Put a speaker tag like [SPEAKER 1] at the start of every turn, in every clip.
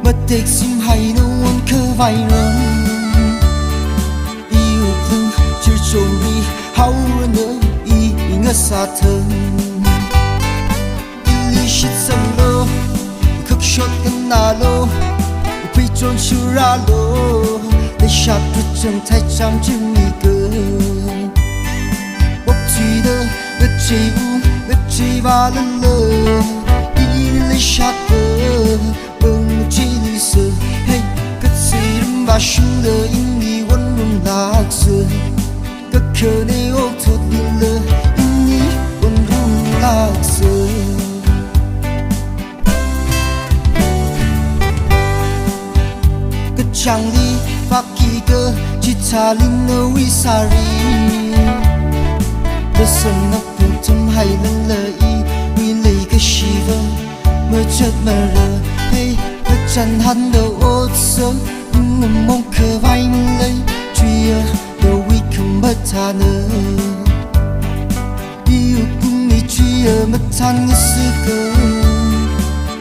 [SPEAKER 1] mất tiếc sim hay nấu ăn khơ vai rừng yêu thương chưa trốn đi hau nữa y ngất xa thân ili shit sang lo khóc shotกันนาโลไปจนชูราโลได้ชัดรู้จังไทยจำจึงมีเกินบอกจีเดอก็จีอูก็จีบาลเลยอีเลยชัดเดอจีลิสเฮ้ยก็ซีรำบาชุเดออินดีวันรุ่งลักษก็เคยในโอ้ทุกดีเลยอินดีวันรุ่งลักษchẳng đi phát kỳ cơ chỉ thà linh nô vi sa ri để sân ngập buồn thầm hay lần lời vì lấy cái shiva mơ chợt mơ rờ hey mơ chẳng hắn đầu ốt sớm nhưng mà mong khờ vai lấy truy đầu vi không mất thà nơ yêu cũng nghĩ truy mất than như xưa cơ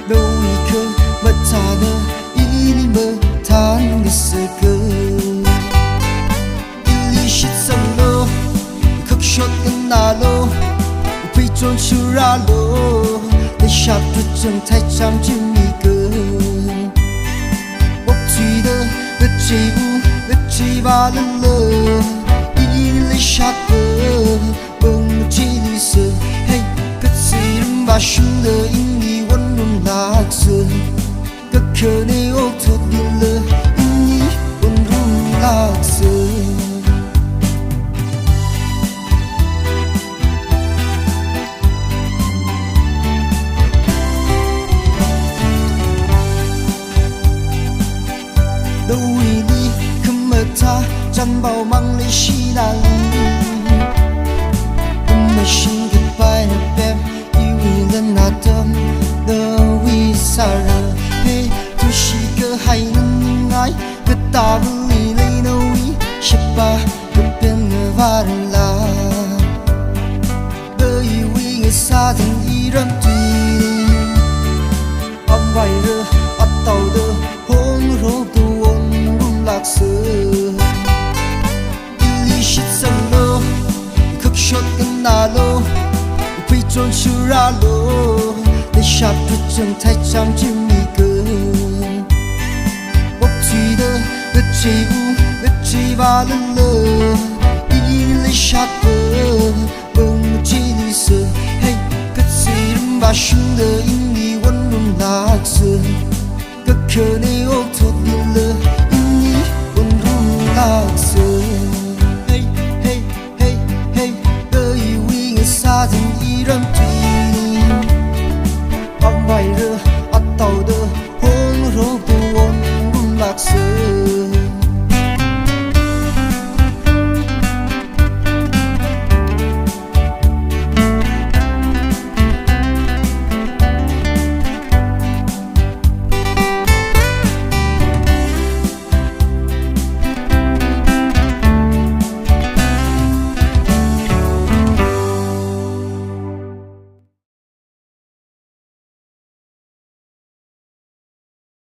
[SPEAKER 1] đầu vi khờ mất thà nơ ý đi mơ than người xưa cơ ili shit sang lo khóc shotกันนาโลไปจนชูราโลได้ชัดรู้จังไทยจำจึงมีเกินบอกจีเดอก็จีอูก็จีบาลเลยiliชัดเดอจีลิสเฮ้ยก็ซีรำบาชุเดออินดีวันรุ่งลักษก็เคยในโอ้ทุกดีเลยอินดีวันรุ่งลักษดูวิลีขมตาจันเบามังเลยชีนาลีไม่ชิงกันไปนะแบบอีวิลนาดำเดวิสาระเฮ้ทุชีก็ให้นั่งไงก็ตาบุลีเลยนะวิใช่ปะก็เป็นเงวาร์ลาเดอีวิเงซาถึงอีรันตีอันไวเรออัดเต่าเดอโฮนโรตัวลักษili shit sang lo khóc shotกันนาโลไปจนชูราโลได้ชัดรู้จังไทยจำจึงมีเกินบอกจีเดอก็จีอูก็จีบาลเลยiliชัดเดอจีลิสเฮ้ยก็ซีรำบาชุเดออินดีวันรุ่งลักษก็เคยในโอ้ทุกดีเลยhey hey hey hey đời vi người xa dừng ý râm tùy ông vài rơ ắt tàu đơ hôn rô buồn lạc sơ